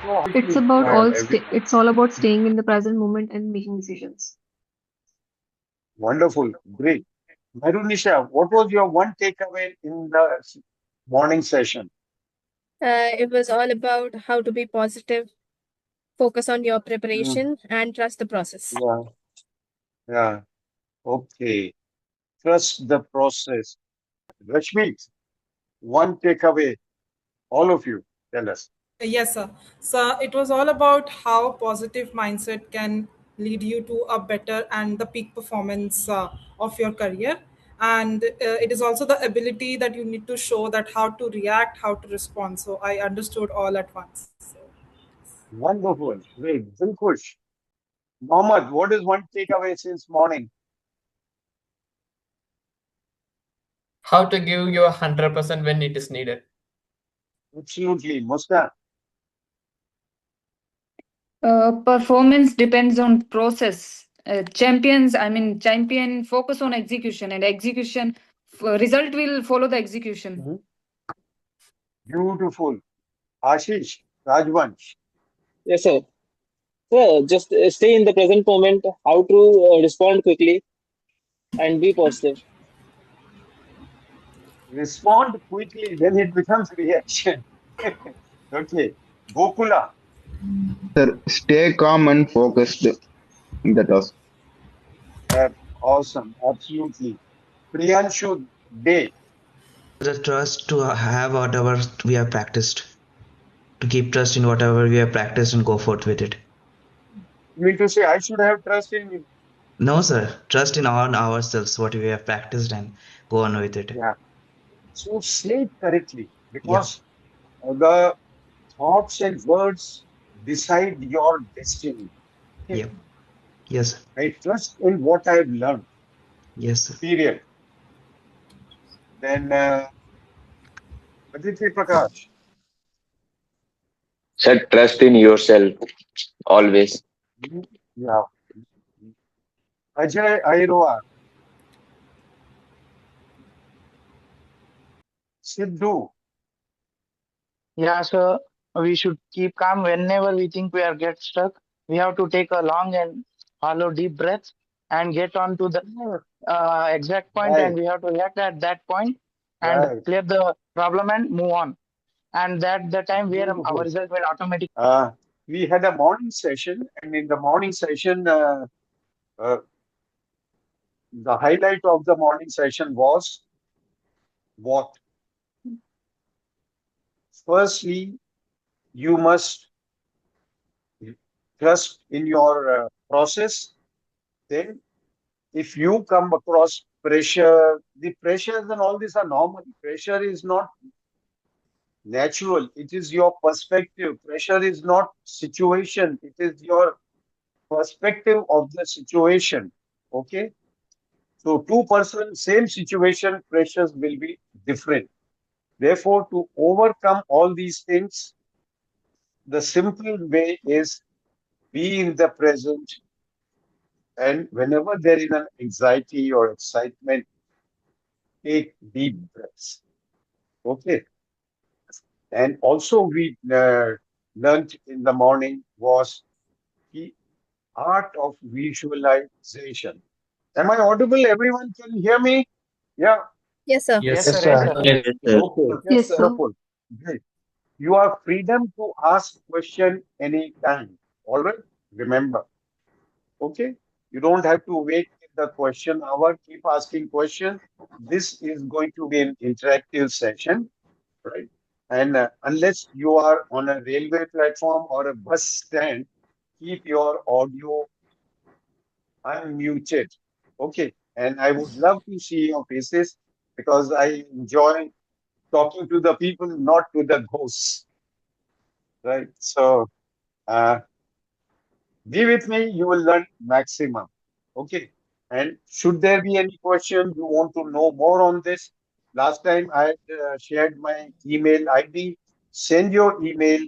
So how It's to about have it's all about staying in the present moment and making decisions. wonderful, great. Marunisha, what was your one takeaway in the morning session? It was all about how to be positive, focus on your Mm, preparation, and trust the process. yeah, yeah, okay. Trust the process. Rashmi, one takeaway, all of you, tell us. Yes, sir. So it was all about how positive mindset can lead you to a better and the peak performance of your career. And it is also the ability that you need to show that how to react, how to respond. So I understood all at once. So, Wonderful, great, Dilkush. Mohammed, what is one takeaway since morning? How to give your 100% when it is needed. Absolutely, Muskan. Performance depends on process. Champion focus on execution, and execution result will follow the execution. Mhm. Beautiful. Ashish, Rajvansh. Yes, sir. So just stay in the present moment, how to respond quickly and be positive. Respond quickly, then it becomes reaction. Okay. Gokula. Sir, stay calm and focused in the task. Awesome. Absolutely. Priyanshu Day. The trust to have whatever we have practiced, to keep trust in whatever we have practiced and go forth with it. You mean to say I should have trust in you? No, sir, trust in all ourselves, what we have practiced and go on with it. Yeah. So say it correctly Yeah, because the thoughts and words decide your destiny. Okay. yep, yes, I trust in what I've learned. yes, sir. Period. Then Aditya Prakash. Set trust in yourself always. Yeah. Ajay Airoa. Sidhu. Yeah, so we should keep calm whenever we think we are get stuck. We have to take a long and hollow deep breath and get on to the exact point, and Right. we have to react at that point and Right. clear the problem and move on. And that the time where our Beautiful. result will automatically. Uh, we had a morning session, and in the morning session, uh, the highlight of the morning session was what? Firstly, you must trust in your process. Then, if you come across pressure, the pressures and all these are normal. Pressure is not natural. It is your perspective. Pressure is not situation. It is your perspective of the situation. Okay. So two-person, same situation, pressures will be different. Therefore, to overcome all these things, the simple way is be in the present. And whenever there is an anxiety or excitement, take deep breaths. Okay. And also, we learned in the morning was the art of visualization. Am I audible? Everyone can hear me? Yeah. Yes, sir. Yes, Yes. sir. Yes, sir. Yes, Yes, sir. Okay. Yes, sir. Wonderful. Great. You have freedom to ask question anytime. All right. Remember. Okay. You don't have to wait in the question hour. Keep asking questions. This is going to be an interactive session, right? And unless you are on a railway platform or a bus stand, keep your audio unmuted. Okay. And I would love to see your faces because I enjoy talking to the people, not to the ghosts, right? So uh, be with me, you will learn maximum. Okay. And should there be any question you want to know more on this, last time I had shared my email ID. Send your email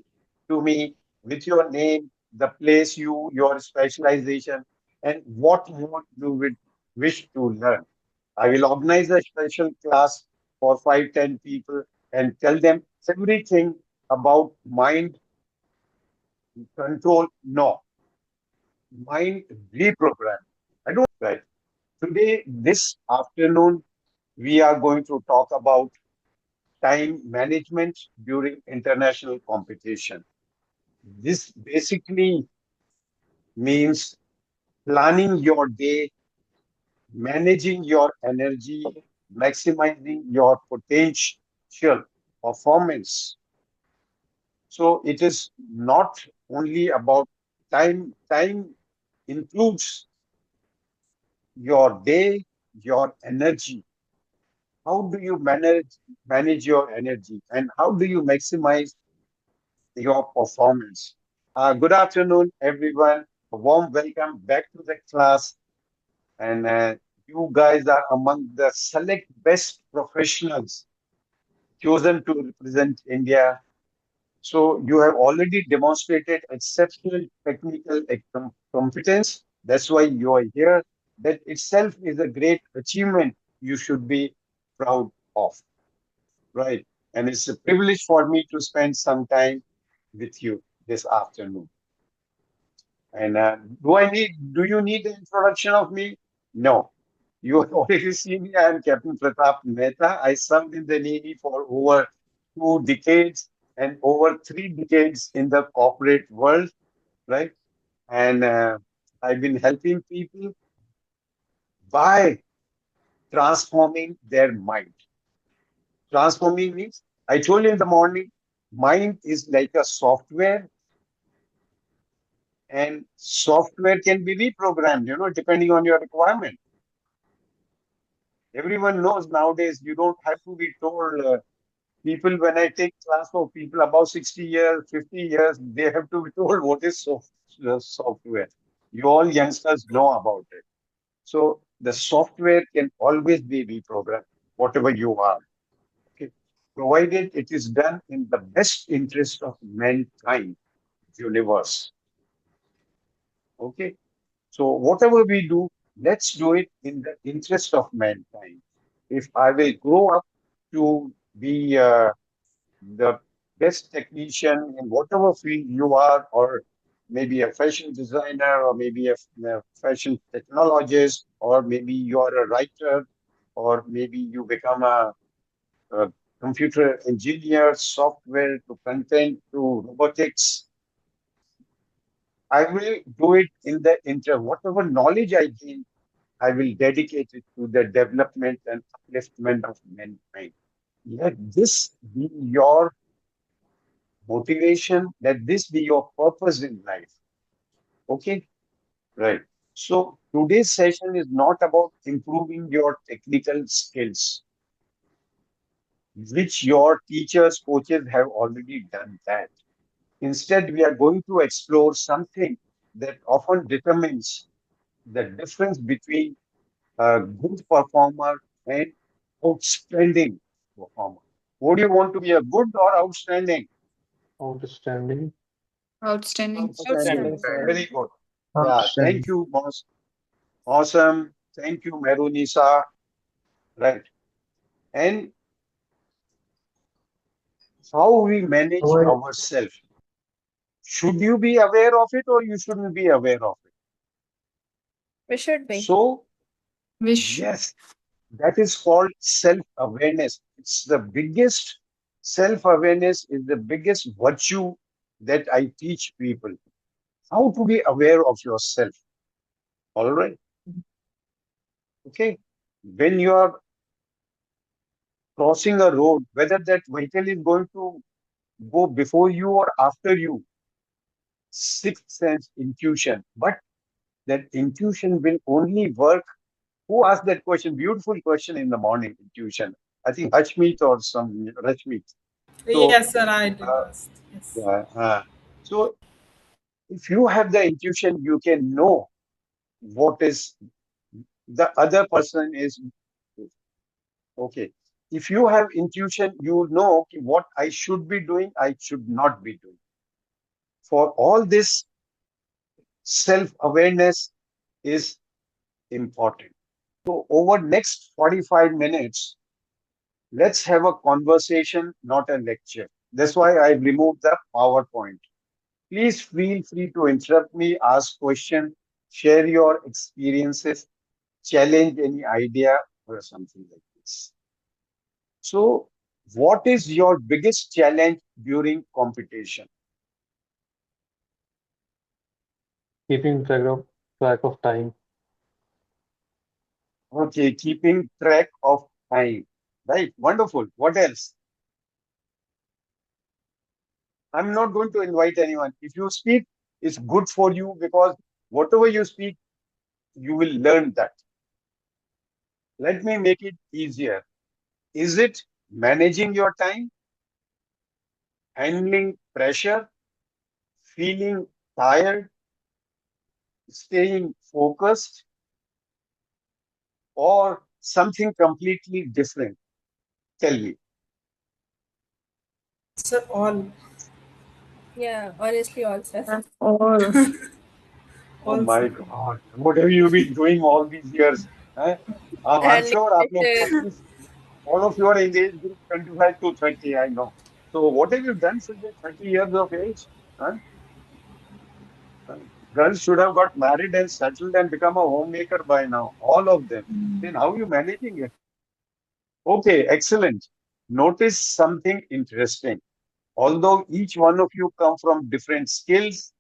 to me with your name, the place your specialization, and what more you would wish to learn. I will organize a special class for 5, 10 people and tell them everything about mind control. No, mind reprogram. I don't right. Today, this afternoon, we are going to talk about time management during international competition. This basically means planning your day, managing your energy, maximizing your potential performance. So it is not only about time. Time includes your day, your energy. How do you manage your energy, and how do you maximize your performance? Good afternoon, everyone. A warm welcome back to the class. And you guys are among the select best professionals chosen to represent India. So you have already demonstrated exceptional technical competence. That's why you are here. That itself is a great achievement you should be proud of, right? And it's a privilege for me to spend some time with you this afternoon. And do you need the introduction of me? No. You have already seen me. I am Captain Pratap Mehta. I served in the Navy for over 2 decades and over 3 decades in the corporate world, right? And I've been helping people by transforming their mind. Transforming means, I told you in the morning, mind is like a software, and software can be reprogrammed, depending on your requirement. Everyone knows nowadays you don't have to be told. People, when I take class for people about 60 years, 50 years, they have to be told what is software. You all youngsters know about it. So the software can always be reprogrammed, whatever you are. Okay. Provided it is done in the best interest of mankind, universe. Okay. So whatever we do, let's do it in the interest of mankind. If I will grow up to be the best technician in whatever field you are, or maybe a fashion designer, or maybe a fashion technologist, or maybe you are a writer, or maybe you become a computer engineer, software to content to robotics. I will do it in the whatever knowledge I gain, I will dedicate it to the development and upliftment of mankind. Let this be your motivation, let this be your purpose in life. Okay? Right. So today's session is not about improving your technical skills, which your teachers, coaches have already done that. Instead, we are going to explore something that often determines the difference between a good performer and outstanding performer. Would you want to be a good or outstanding? Outstanding. Outstanding. Outstanding. Outstanding, sir. Very good. Yeah, Outstanding. thank you, boss. Awesome. Thank you, Merunisa. Right. And how we manage Why? ourselves. Should you be aware of it or you shouldn't be aware of it? We should be. So, Wish. yes, that is called self-awareness. It's the biggest, self-awareness is the biggest virtue that I teach people. How to be aware of yourself. All right. Okay. When you are crossing a road, whether that vehicle is going to go before you or after you, sixth sense intuition. But that intuition will only work. Who asked that question? Beautiful question in the morning, intuition. I think Hashmeet or some Rashmeet. So, Yes, sir, I did uh, ask. Yes. yeah, so if you have the intuition, you can know what is the other person is. Okay. If you have intuition, you know what I should be doing, I should not be doing. For all this, self-awareness is important. So over next 45 minutes, let's have a conversation, not a lecture. That's why I removed the PowerPoint. Please feel free to interrupt me, ask questions, share your experiences, challenge any idea or something like this. So, what is your biggest challenge during competition? Keeping track of time. Okay, keeping track of time. Right, wonderful. What else? I'm not going to invite anyone. If you speak, it's good for you because whatever you speak, you will learn that. Let me make it easier. Is it managing your time, handling pressure, feeling tired, staying focused, or something completely different? Tell me. Sir, all. Yeah, honestly, also. Or Oh Also. my God, what have you been doing all these years? हैं? I'm Handling sure आप लोग pressure. at least all of you are in the age group 25 to 30, I know. So what have you done since the 30 years of age? Huh? Girls should have got married and settled and become a homemaker by now, all of them. Then how are you managing it? Okay, excellent. Notice something interesting. Although each one of you come from different skills,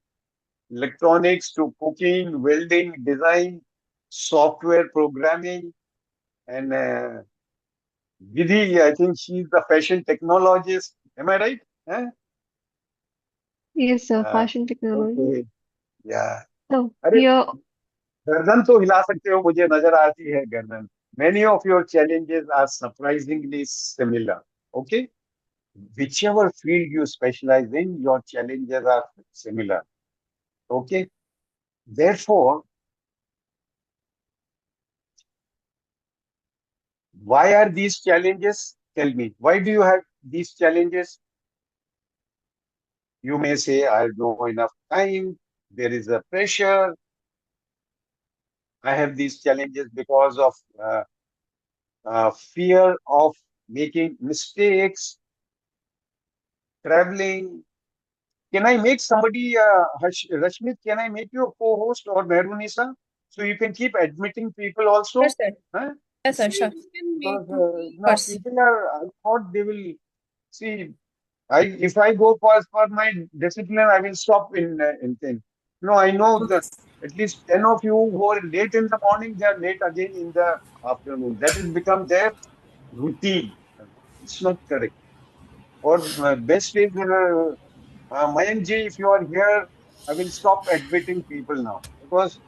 electronics to cooking, welding, design, software programming, and Vidhi, I think she's the fashion technologist. Am I right? Huh? Yes, sir. Uh, Fashion technology. okay. Yeah. So अरे here, गर्दन तो हिला सकते हो मुझे नजर आती है गर्दन. Many of your challenges are surprisingly similar. Okay. Whichever field you specialize in, your challenges are similar. Okay. Therefore, why are these challenges? Tell me, why do you have these challenges? You may say, I have no enough time. There is a pressure. I have these challenges because of fear of making mistakes, traveling. Can I make somebody, Rashmit, can I make you a co-host or Mehrunisa? So you can keep admitting people Sure, also? sir. Huh? Yes, sir, See, sure. you can make Because Of now course. people are, I thought they will see. If I go for my discipline, I will stop in thing. No, I know that at least 10 of you who are late in the morning, they are late again in the afternoon. That has become their routine. It's not correct. Or best is Mayank ji, if you are here, I will stop admitting people now because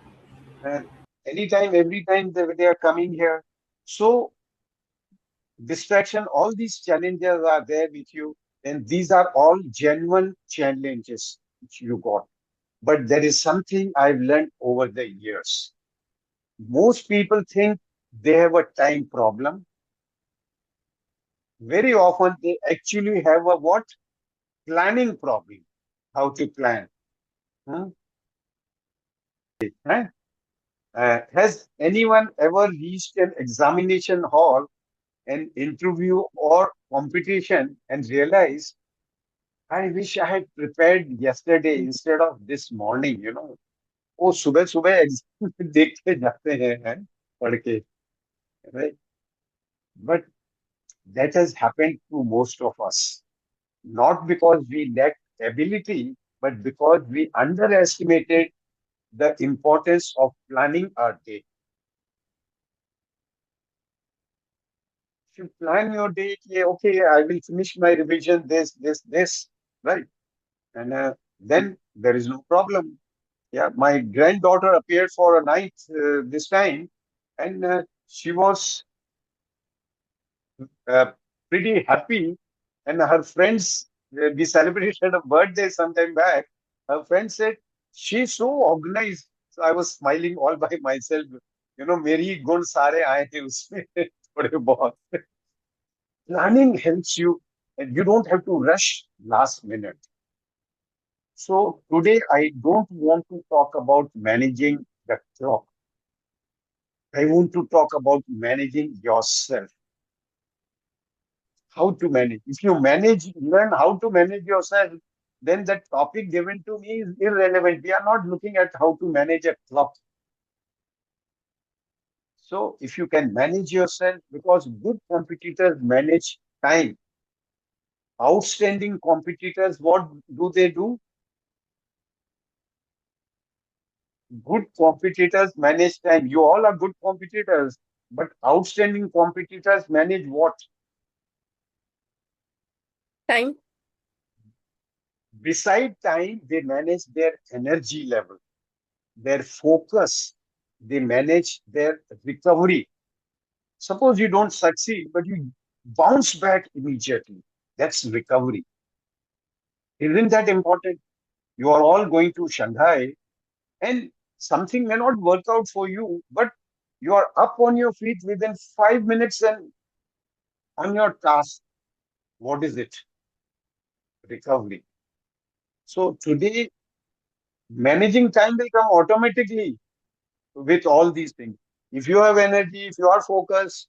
uh, anytime, every time they are coming here. So distraction, all these challenges are there with you, and these are all genuine challenges which you got. But there is something I've learned over the years. Most people think they have a time problem. Very often they actually have a what? Planning problem. How to plan. Hmm? Huh? Has anyone ever reached an examination hall, an interview or competition and realized I wish I had prepared yesterday instead of this morning, you know. वो सुबह सुबह exam देख के जाते हैं पढ़ के, right? But that has happened to most of us, not because we lacked ability, but because we underestimated the importance of planning our day. If you plan your day, yeah, okay, I will finish my revision, this, right? And then there is no problem. Yeah, my granddaughter appeared for a night this time, and she was uh, pretty happy. And her friends, we celebrated a birthday sometime back. Her friend said, she's so organized. So I was smiling all by myself. You know, मेरी गुण सारे आए थे उसमें थोड़े बहुत. Planning helps you, and you don't have to rush last minute. So today I don't want to talk about managing the clock. I want to talk about managing yourself. How to manage. If you manage, learn how to manage yourself, then that topic given to me is irrelevant. We are not looking at how to manage a club. So if you can manage yourself, because good competitors manage time. Outstanding competitors, what do they do? Good competitors manage time. You all are good competitors, but outstanding competitors manage what? Time. Beside time, they manage their energy level, their focus, they manage their recovery. Suppose you don't succeed, but you bounce back immediately. That's recovery. Isn't that important? You are all going to Shanghai and something may not work out for you, but you are up on your feet within 5 minutes and on your task. What is it? Recovery. So today, managing time will come automatically with all these things. If you have energy, if you are focused,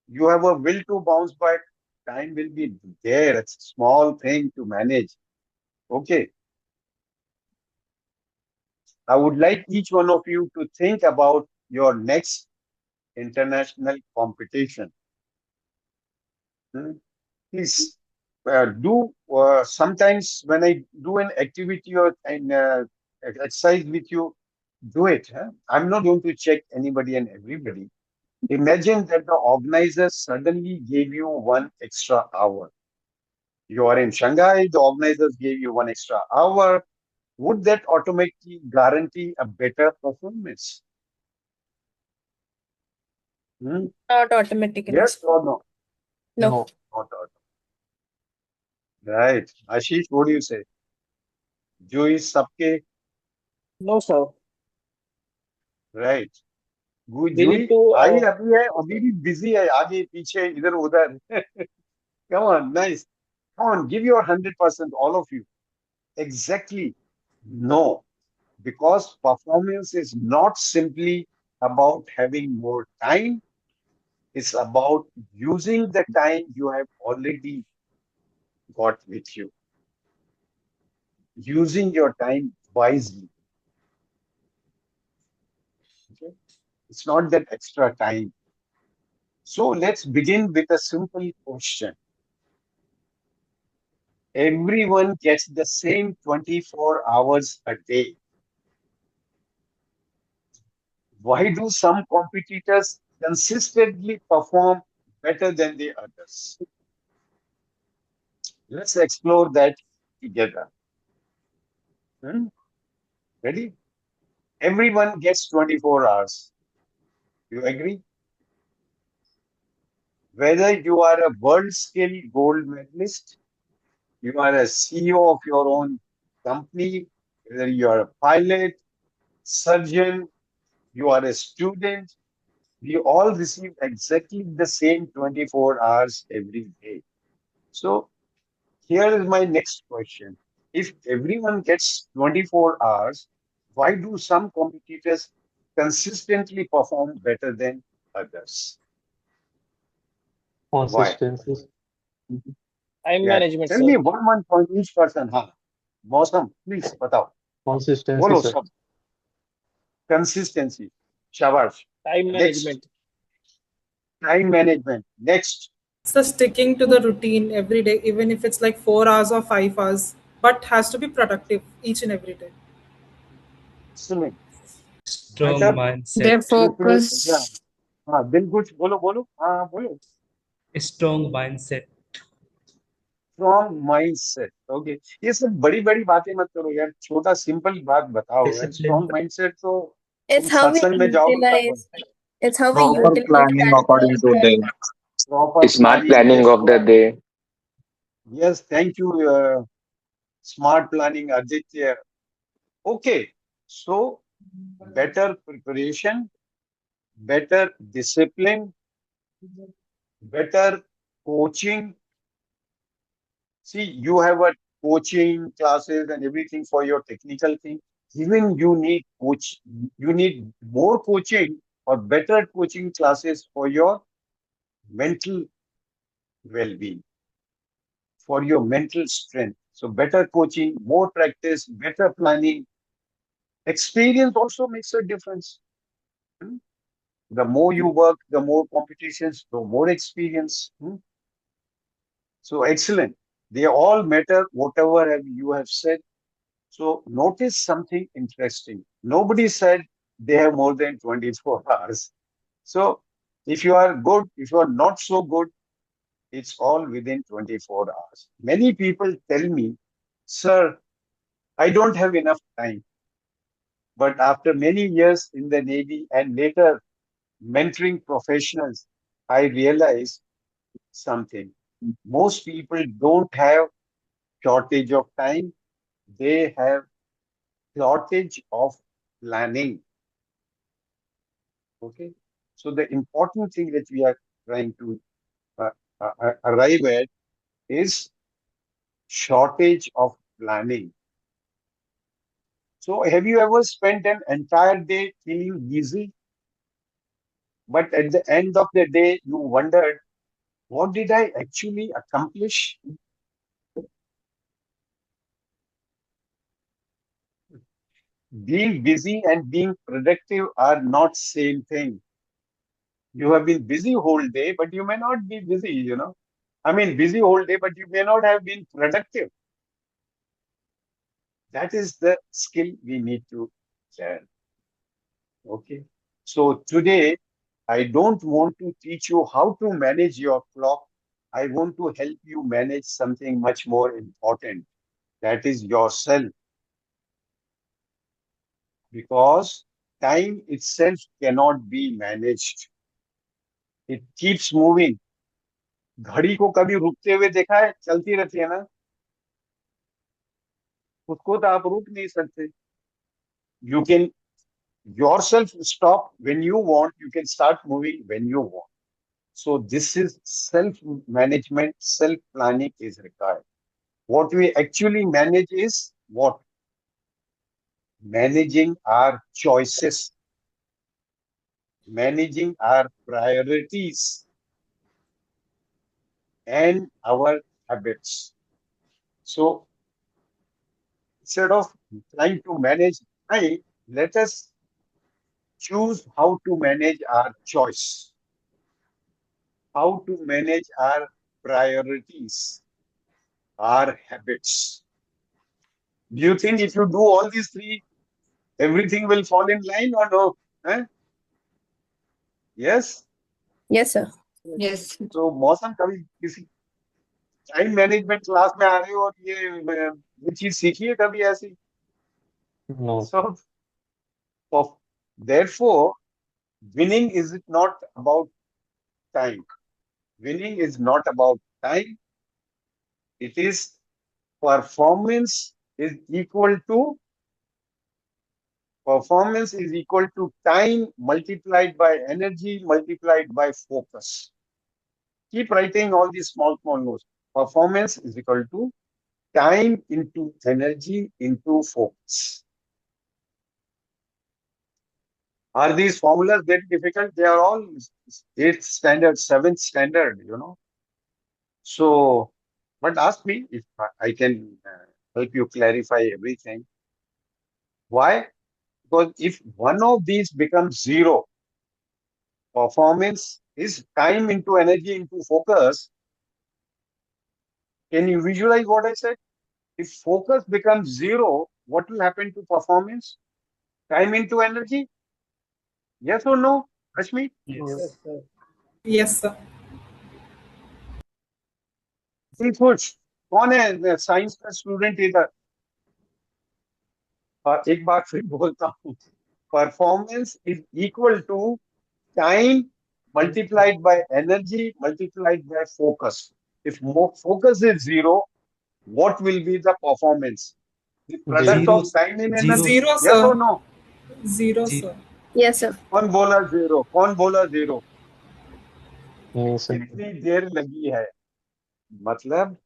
you have a will to bounce back, time will be there. It's a small thing to manage. Okay. I would like each one of you to think about your next international competition. Please do sometimes when I do an activity or an exercise with you, do it. Huh? I'm not going to check anybody and everybody. Imagine that the organizers suddenly gave you 1 extra hour. You are in Shanghai, the organizers gave you 1 extra hour. Would that automatically guarantee a better performance? Not automatically. Yes or no? No. No. Not automatically. Right. Ashish, what do you say? जो इस सबके No, sir. Right We Jui need to. आई अभी है अभी भी busy है आगे पीछे इधर उधर come on nice come on give your 100% all of you exactly no because performance is not simply about having more time it's about using the time you have already got with you using your time wisely okay it's not that extra time. So let's begin with a simple question. Everyone gets the same 24 hours a day. Why do some competitors consistently perform better than the others? Let's explore that together. Ready? Everyone gets 24 hours. You agree? Whether you are a WorldSkill gold medalist, you are a CEO of your own company, whether you are a pilot, surgeon, you are a student, we all receive exactly the same 24 hours every day. So here is my next question. If everyone gets 24 hours, why do some competitors consistently perform better than others? Why? Consistency. Time Yeah. management, Tell sir. me one point each person. हाँ. मौसम, please बताओ. Consistency, बोलो sir. सब. Consistency. Shabash. Time Next. management. Time management. Next. So sticking to the routine every day, even if it's like 4 hours or 5 hours, but has to be productive each and every day. Excellent. Strong अच्छा mindset. Their yeah. focus. हाँ दिल कुछ बोलो बोलो हाँ बोलो Strong mindset. Strong mindset okay ये सब बड़ी बड़ी बातें मत करो यार छोटा सिंपल बात बताओ यार Discipline. स्ट्रॉन्ग माइंडसेट तो तुम It's how we सत्संग में जाओगे utilize. It's how we Proper utilize planning that according to day. Proper Smart planning planning of the day. Yes thank you smart planning Aditya okay so better preparation better discipline better coaching. See, you have a coaching classes and everything for your technical thing. Even you need coach, you need more coaching or better coaching classes for your mental well-being, for your mental strength. So better coaching, more practice, better planning. Experience also makes a difference. Hmm? The more you work, the more competitions, the more experience. Hmm? So excellent. They all matter, whatever you have said. So notice something interesting. Nobody said they have more than 24 hours. So if you are good, if you are not so good, it's all within 24 hours. Many people tell me, sir, I don't have enough time. But after many years in the Navy and later mentoring professionals, I realized something. Most people don't have shortage of time. They have shortage of planning. Okay. So the important thing that we are trying to arrive at is shortage of planning. So have you ever spent an entire day feeling busy, but at the end of the day, you wondered, what did I actually accomplish? Being busy and being productive are not same thing. You have been busy whole day, but you may not be busy. I mean, busy whole day, but you may not have been productive. That is the skill we need to learn. Okay. So today, I don't want to teach you how to manage your clock. I want to help you manage something much more important. That is yourself. Because time itself cannot be managed. It keeps moving. घड़ी को कभी रुकते हुए देखा है? चलती रहती है ना? उसको तो आप रुक नहीं सकते. You can yourself stop when you want. You can start moving when you want. So this is self-management, self-planning is required. What we actually manage is what? Managing our choices, managing our priorities, and our habits. So instead of trying to manage time, let us choose how to manage our choice, how to manage our priorities, our habits. Do you think if you do all these three, everything will fall in line or no? Eh? Yes? Yes, sir. Yes. So मौसम कभी किसी time management class में आ रहे हो और ये चीज सीखी है कभी ऐसी? No. So therefore, winning is not about time. Winning is not about time. It is performance is equal to time multiplied by energy multiplied by focus. Keep writing all these small notes. Performance is equal to time into energy into focus. Are these formulas very difficult? They are all 8th standard, 7th standard. So, but ask me if I can help you clarify everything. Why? Because if one of these becomes zero, performance is time into energy into focus. Can you visualize what I said? If focus becomes zero, what will happen to performance? Time into energy? Yes or no, Rashmi? Yes. Yes, sir. खुश कौन है science का student इधर? एक बार फिर बोलता हूँ, performance is equal to time multiplied by energy multiplied by focus. If focus is zero, what will be the performance? The product Zero. of time and Zero. energy. Zero, Yes sir. or no? Zero, Zero. sir. Yes, sir. कौन बोला zero? कौन बोला zero? Yes. कितनी देर लगी है? मतलब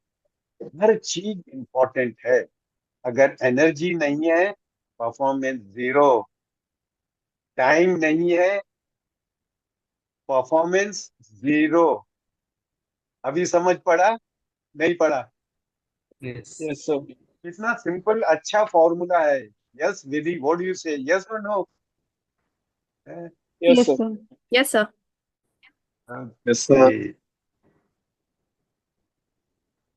हर चीज important है. अगर एनर्जी नहीं है, परफॉर्मेंस जीरो. टाइम नहीं है, परफॉर्मेंस जीरो. अभी समझ पड़ा? नहीं पड़ा? Yes. Yes, sir. कितना सिंपल अच्छा फॉर्मूला है. Yes, Vidhi, what do you say? Yes or no? Eh, Yes, Yes, sir. sir. Yes, sir. Yes, sir. Okay.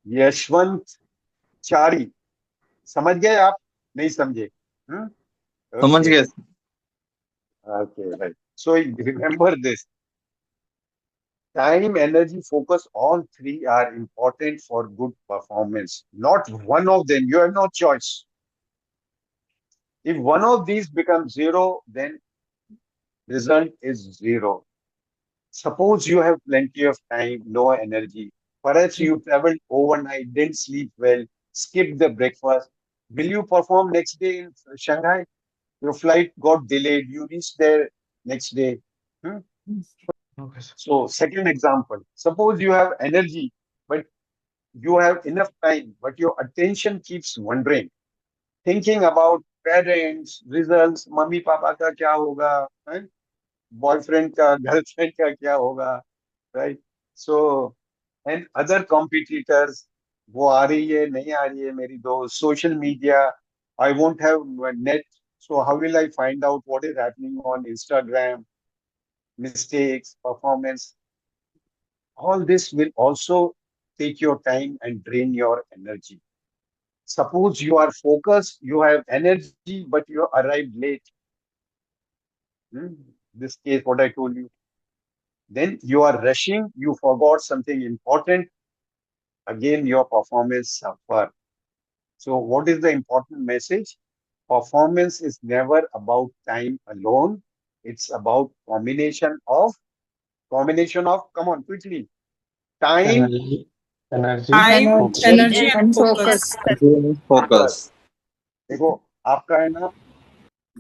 Yashwant Chari, समझ गए आप? नहीं समझे? हम्म. समझ Okay. गए. Okay, right. So remember this. Time, energy, focus, all three are important for good performance. Not one of them. You have no choice. If one of these becomes zero, then result is zero. Suppose you have plenty of time, no energy. Perhaps you traveled overnight, didn't sleep well, skipped the breakfast. Will you perform next day in Shanghai? Your flight got delayed. You reached there next day. Hmm? Okay, sir. So, second example. Suppose you have energy, but you have enough time, but your attention keeps wandering, thinking about parents, results, mummy papa का क्या होगा, boyfriend का, girlfriend का क्या होगा, right? So, and other competitors, वो आ रही है नहीं आ रही है मेरी दोस्त, social media, I won't have net, so how will I find out what is happening on Instagram, mistakes, performance? All this will also take your time and drain your energy. Suppose you are focused, you have energy, but you arrived late. Hmm? This case, what I told you. Then you are rushing, you forgot something important. Again, your performance suffer. So, what is the important message? Performance is never about time alone. It's about combination of. Come on, quickly. Time Energy, Time, focus. Energy energy, and and focus. focus. Again, focus. focus. देखो आपका है ना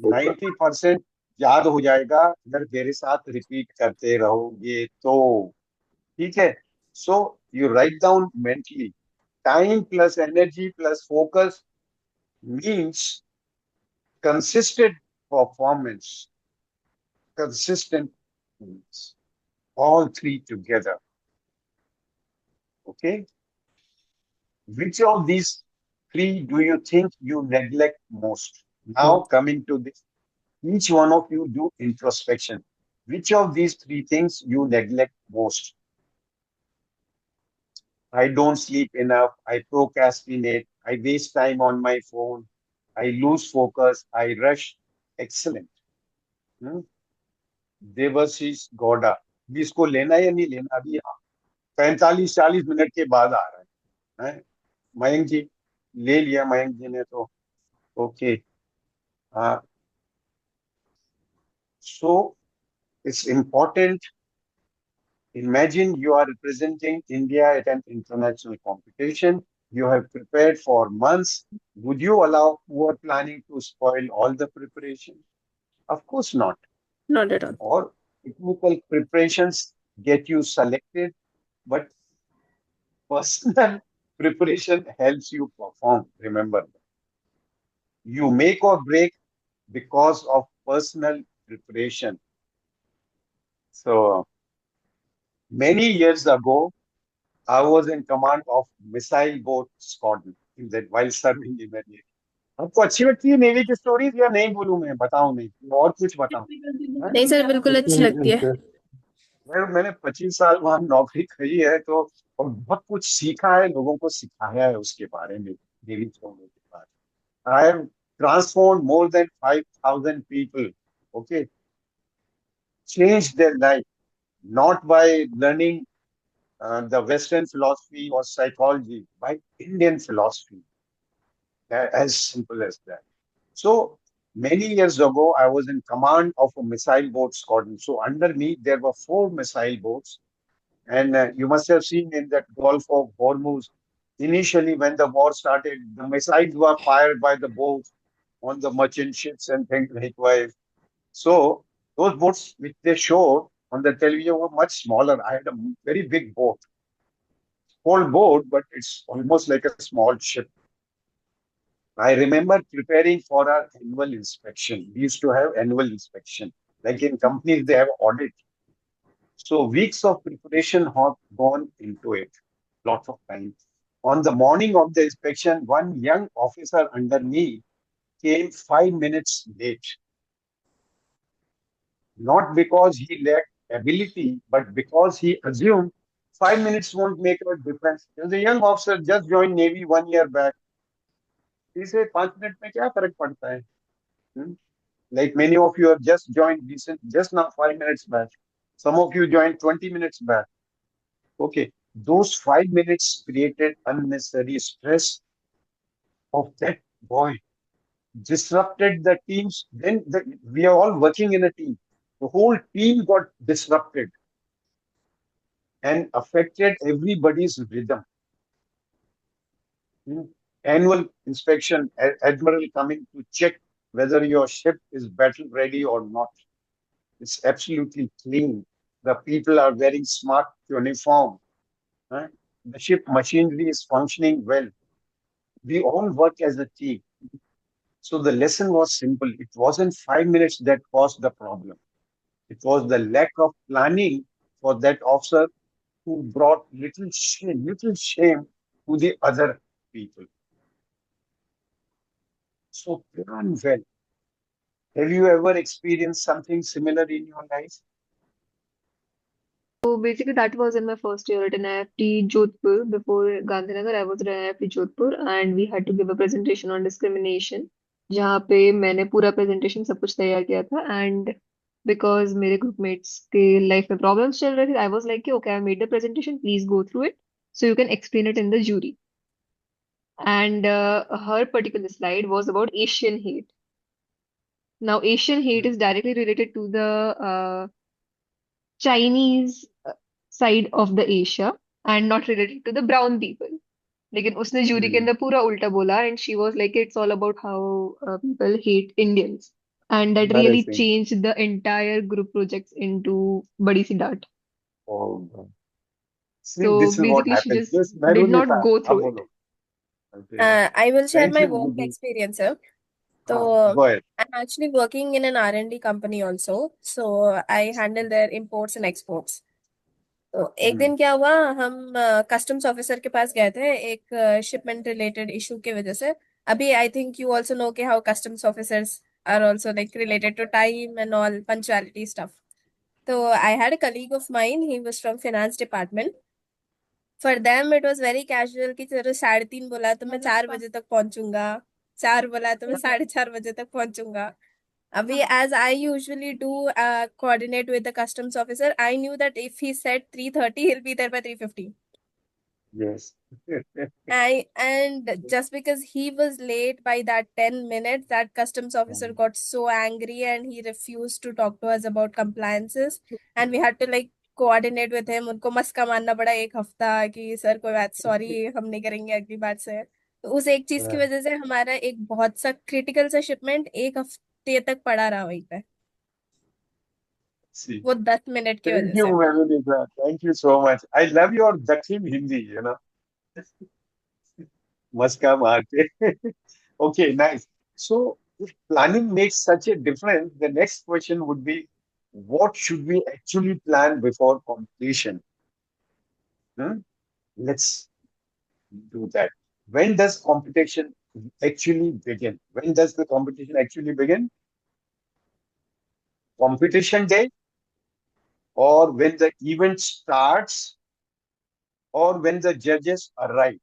90% याद हो जाएगा अगर मेरे साथ रिपीट करते रहोगे तो. ठीक है. So you write down mentally. Time plus energy plus focus means consistent performance. Consistent means all three together. Okay. Which of these three do you think you neglect most? Now coming to this, each one of you do introspection. Which of these three things you neglect most? I don't sleep enough. I procrastinate. I waste time on my phone. I lose focus. I rush. Excellent. Hmm? Devashish Gowda, भी इसको लेना है या नहीं लेना? अभी 45-40 minute के बाद आ रहा है. मयंक जी ले लिया, मयंक जी ने तो. ओके. हाँ. So it's important. Imagine you are representing India at an international competition. You have prepared for months. Would you allow poor planning to spoil all the preparation? Of course not. Not at all. Or technical preparations get you selected, but personal preparation helps you perform. Remember, you make or break because of personal preparation. So many years ago, I was in command of missile boat squadron in that while serving in the Navy. आपको अच्छी लगती है navy की stories या नहीं बोलूं? मैं बताऊं नहीं और कुछ बताऊं? नहीं सर, बिल्कुल अच्छी लगती है. मैंने 25 साल वहां नौकरी करी है तो और बहुत कुछ सीखा है, लोगों को सिखाया है उसके बारे में नेवी छोड़ने के बाद. I have transformed more than 5,000 people. Okay, changed their life not by learning the Western philosophy or psychology, by Indian philosophy. As simple as that. So many years ago, I was in command of a missile boat squadron. So under me, there were 4 missile boats. And you must have seen in that Gulf of Hormuz, initially when the war started, the missiles were fired by the boats on the merchant ships and things likewise. So those boats which they showed on the television were much smaller. I had a very big boat, small boat, but it's almost like a small ship. I remember preparing for our annual inspection. We used to have annual inspection. Like in companies, they have audit. So weeks of preparation have gone into it. Lots of time. On the morning of the inspection, one young officer under me came 5 minutes late, not because he lacked ability, but because he assumed 5 minutes won't make a difference. He was a young officer, just joined Navy 1 year back. He said, 5 minutes में क्या फर्क पड़ता है? Hmm? Like many of you have just joined recent, just now 5 minutes back. Some of you joined 20 minutes back. Okay, those 5 minutes created unnecessary stress of that boy, disrupted the teams. We are all working in a team. The whole team got disrupted and affected everybody's rhythm. Hmm. Annual inspection, admiral coming to check whether your ship is battle ready or not. It's absolutely clean. The people are wearing smart uniform. Huh? The ship machinery is functioning well. We all work as a team. So the lesson was simple. It wasn't 5 minutes that caused the problem. It was the lack of planning for that officer who brought little shame to the other people. So plan well. Have you ever experienced something similar in your life? So basically, that was in my first year at an IFT Jodhpur. Before Gandhinagar, I was at an IFT Jodhpur, and we had to give a presentation on discrimination, जहाँ पे मैंने पूरा presentation सब कुछ तैयार किया था. And because मेरे groupmates के life में problems चल रहे थे, I was like, कि, okay, I made the presentation. Please go through it so you can explain it in the jury. And her particular slide was about Asian hate. Now, Asian hate is directly related to the Chinese side of the Asia and not related to the brown people. लेकिन उसने jury के अंदर पूरा उल्टा बोला and she was like it's all about how people hate Indians and that really Embarrassing. changed the entire group projects into बड़ी सी डांट. Oh, God. See, So this is what basically she happens. just Yes, did Mehruli not sir, go अब through it. बोलो. Okay. I will share Thank my you, work Nidhi. experience here. हाँ, So go ahead. I'm actually working in an R&D company also. So I handle their imports and exports. तो एक दिन क्या हुआ हम customs officer के पास गए थे एक शिपमेंट रिलेटेड इशू की वजह से अभी I think you also know कि how customs officers are also like related to time and all punctuality stuff तो I had a colleague of mine he was from finance department for them it was very casual कि चलो 3:30 बोला तो मैं 4 बजे तक पहुंचूंगा 4 बोला तो मैं 4:30 बजे तक पहुंचूंगा अभी as I usually do coordinate with the customs officer, I knew that if he said 3:30, he'll be there by 3:50. Yes. And just because he was late by that 10 minutes, that customs officer got so angry and he refused to talk to us about compliances. And we had to like coordinate with him. उनको मस्का मारना पड़ा एक हफ्ता कि sir कोई बात sorry हम नहीं करेंगे अगली बार से तो उस एक चीज की वजह से हमारा एक बहुत सा क्रिटिकल सा शिपमेंट एक हफ्ते तक पड़ा रहा वहीं पे See, वो 10 मिनट की thank वजह you, से Mehruli sir. Thank you so much. I love your Dakhin Hindi, Maska मार के. Okay, nice. So, if planning makes such a difference, the next question would be, what should we actually plan before completion? Hmm? Let's do that. When does competition actually begin? When does the competition actually begin? Competition day, or when the event starts, or when the judges arrive?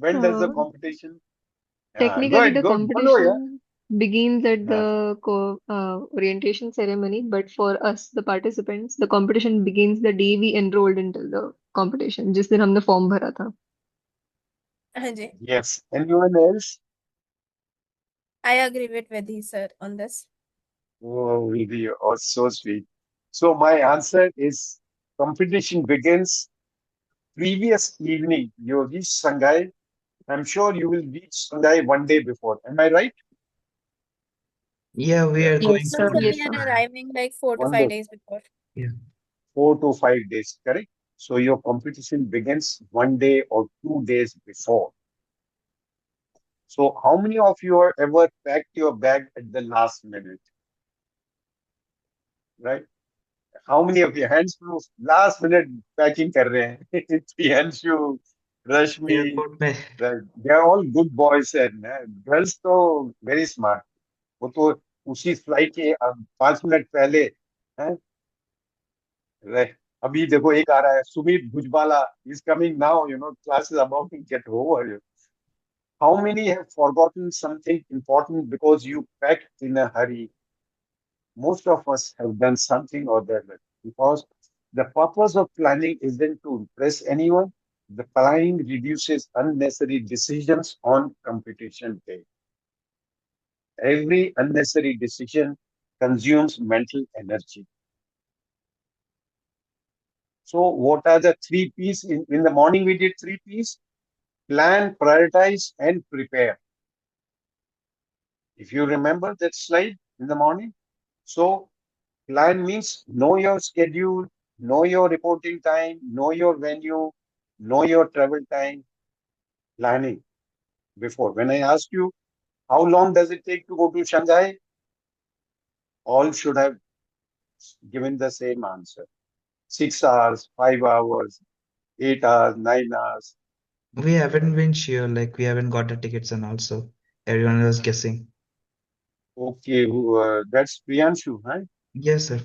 When does the Uh, competition? Go Technically, ahead, the go. Bolo, yeah. competition begins at Yeah. the orientation ceremony, but for us, the participants, the competition begins the day we enrolled into the competition, जिस दिन हमने form भरा था. हाँ जी Yes. Anyone else? I agree with Vidhi sir on this Oh, really? Oh, so sweet. So my answer is competition begins previous evening. You reach Shanghai. I'm sure you will reach Shanghai one day before. Am I right? Yeah, we are yes going Yes, sir sir. to. so we Yes, are sir. arriving like 4 to 5 One day, days before Yeah. 4 to 5 days, correct? So your competition begins one day or 2 days before. So how many of you have ever packed your bag at the last minute, right? How many of you hands proof last minute packing कर रहे हैं? Priyanshu, Rashmi, airport में they are all good boys and girls तो very smart. वो तो उसी flight के 5 minute पहले हैं, रह- अभी देखो एक आ रहा है Sumit Bhujbala is coming now, class is about to get over. How many have forgotten something important because you packed in a hurry? Most of us have done something or the other because the purpose of planning isn't to impress anyone. The planning reduces unnecessary decisions on competition day. Every unnecessary decision consumes mental energy. So, what are the three P's? In the morning, we did three P's: plan, prioritize, and prepare. If you remember that slide in the morning, so plan means know your schedule, know your reporting time, know your venue, know your travel time. Planning before. When I asked you, how long does it take to go to Shanghai? All should have given the same answer. 6 hours, 5 hours, 8 hours, 9 hours. we haven't been sure, like we haven't got the tickets and also everyone was guessing. Okay, that's Priyanshu, right? Yes, sir.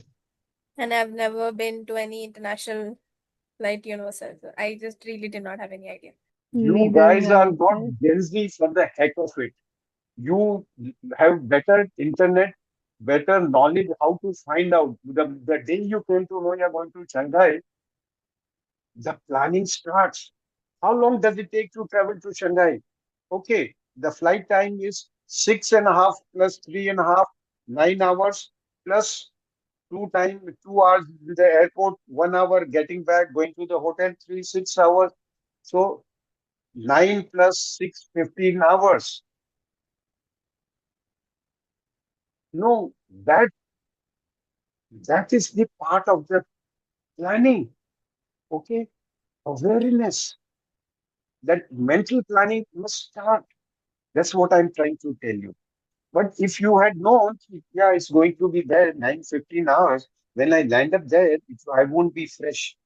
And I've never been to any international flight, sir. So I just really did not have any idea. You Neither guys are have not I. Gen Z for the heck of it. You have better internet, better knowledge how to find out. The day you came to know you're going to Shanghai, the planning starts. How long does it take to travel to Shanghai? Okay, the flight time is 6.5 plus 3.5, 9 hours plus 2 hours in the airport, 1 hour getting back, going to the hotel, 6 hours. So 9 plus 6, 15 hours. No, that is the part of the planning. Okay, awareness. That mental planning must start. That's what I'm trying to tell you. But if you had known, yeah, it's going to be there 9, 15 hours, when I land up there, I won't be fresh.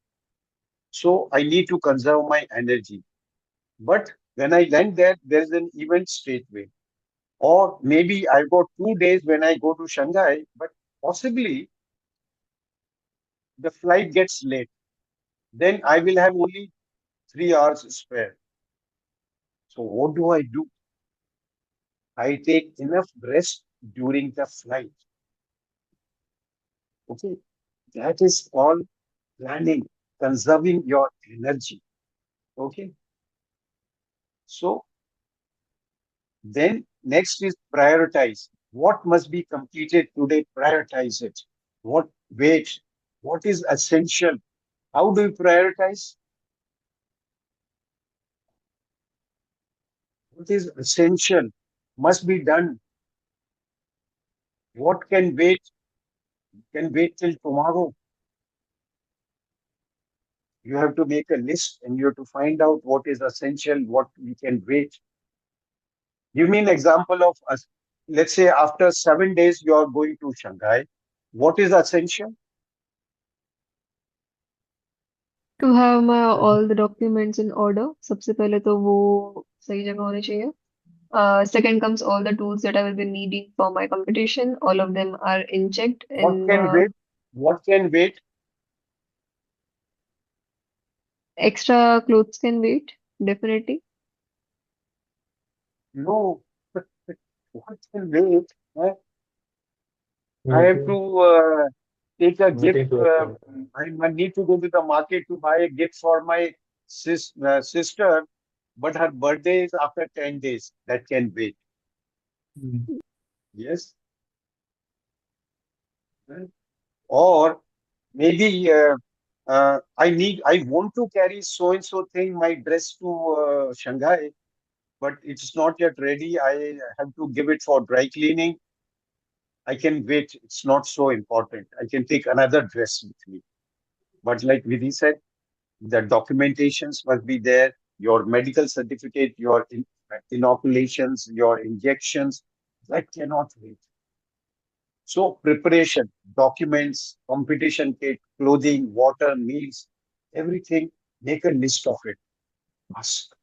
So I need to conserve my energy. But when I land there, there's an event straightway. Or maybe I've got 2 days when I go to Shanghai, but possibly the flight gets late. Then I will have only 3 hours spare. So what do? I take enough rest during the flight. Okay, that is called planning, conserving your energy. Okay, so then next is prioritize. What must be completed today? Prioritize it. What wait? What is essential? How do you prioritize? What is essential? Must be done. What can wait? Can wait till tomorrow. You have to make a list and you have to find out what is essential, what we can wait. Give me an example of us. Let's say after 7 days you are going to Shanghai. What is essential? To have my all the documents in order. सबसे पहले तो वो सही जगह होने चाहिए. Second comes all the tools that I will be needing for my competition. All of them are in checked What in can wait? What can wait? extra clothes can wait, definitely. No. What can wait? I have Meeting, to take a gift. meeting to attend. I might need to go to the market to buy a gift for my sister, but her birthday is after 10 days. That can wait. Mm. Yes. Or maybe I want to carry so and so thing, my dress to Shanghai, but it's not yet ready. I have to give it for dry cleaning. I can wait. It's not so important. I can take another dress with me. But like Vidhi said, the documentations must be there, your medical certificate, your inoculations, your injections, that cannot wait. So preparation, documents, competition kit, clothing, water, meals, everything, make a list of it. Ask,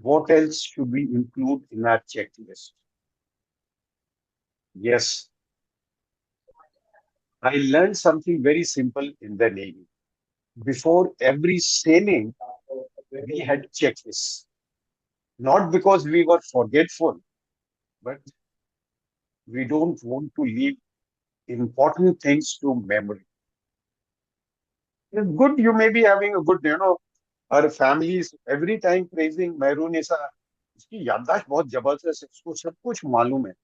what else should we include in our checklist? Yes, I learned something very simple in the Navy. Before every sailing, we had checklists. Not because we were forgetful, but we don't want to leave important things to memory. It's good, you may be having a good, our families every time praising Mehrunisa. इसकी याददाश्त बहुत जबरदस्त है, इसको सब कुछ मालूम है.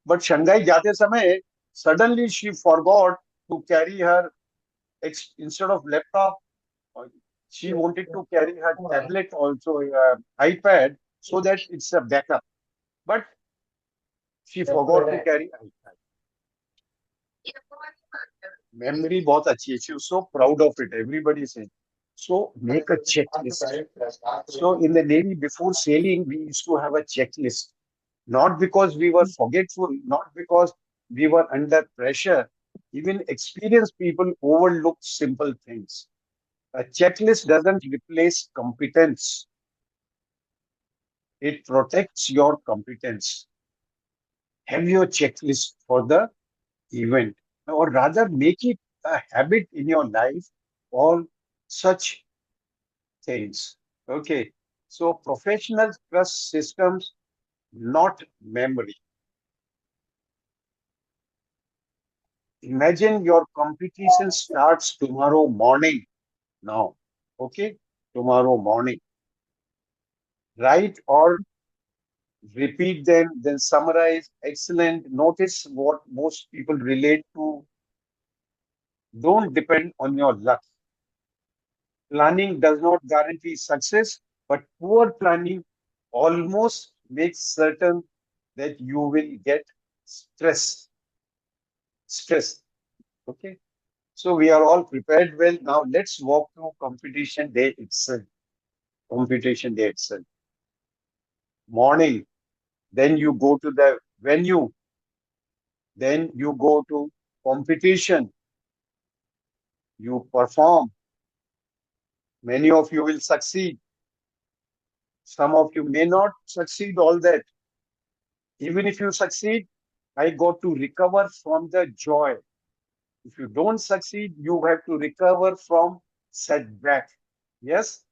But शंघाई जाते समय, suddenly she forgot to carry her, instead of laptop, she wanted to carry her tablet also, iPad, so that it's a backup. But she forgot to carry iPad. Memory बहुत अच्छी है. She was so proud of it. Everybody said. So make a checklist. So in the Navy, before sailing, we used to have a checklist. Not because we were forgetful, not because we were under pressure. Even experienced people overlook simple things. A checklist doesn't replace competence. It protects your competence. Have your checklist for the event, or rather make it a habit in your life, all such things. Okay. So professionals trust systems, not memory. Imagine your competition starts tomorrow morning now. Okay. Tomorrow morning. Write or repeat them, then summarize. Excellent. Notice what most people relate to. Don't depend on your luck. Planning does not guarantee success, but poor planning almost makes certain that you will get stress. Stress. Okay. So we are all prepared well. Now let's walk through competition day itself. Competition day itself. Morning. Then you go to the venue. Then you go to competition. You perform. Many of you will succeed. Some of you may not succeed all that. Even if you succeed, I got to recover from the joy. If you don't succeed, you have to recover from setback. Yes?